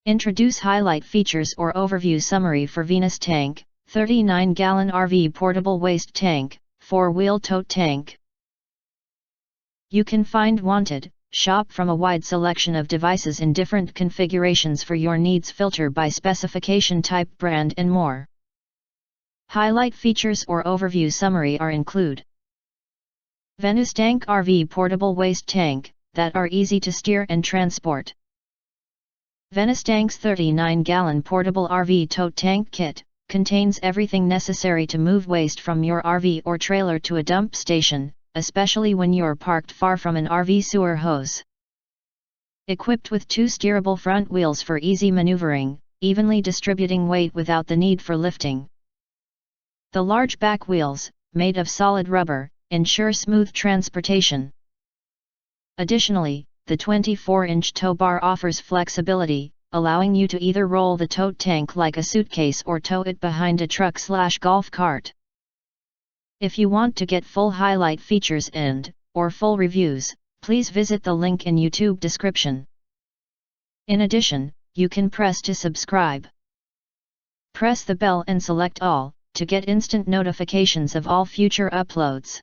Introduce highlight features or overview summary for Venustank, 39-gallon RV portable waste tank, 4-wheel tote tank. You can find wanted, shop from a wide selection of devices in different configurations for your needs, filter by specification type, brand and more. Highlight features or overview summary are include Venustank RV portable waste tank, that are easy to steer and transport. Venustank's 39-gallon portable RV tote tank kit, contains everything necessary to move waste from your RV or trailer to a dump station, especially when you're parked far from an RV sewer hose. Equipped with 2 steerable front wheels for easy maneuvering, evenly distributing weight without the need for lifting. The large back wheels, made of solid rubber, ensure smooth transportation. Additionally, the 24-inch tow bar offers flexibility, allowing you to either roll the tote tank like a suitcase or tow it behind a truck/golf cart. If you want to get full highlight features or full reviews, please visit the link in YouTube description. In addition, you can press to subscribe. Press the bell and select all, to get instant notifications of all future uploads.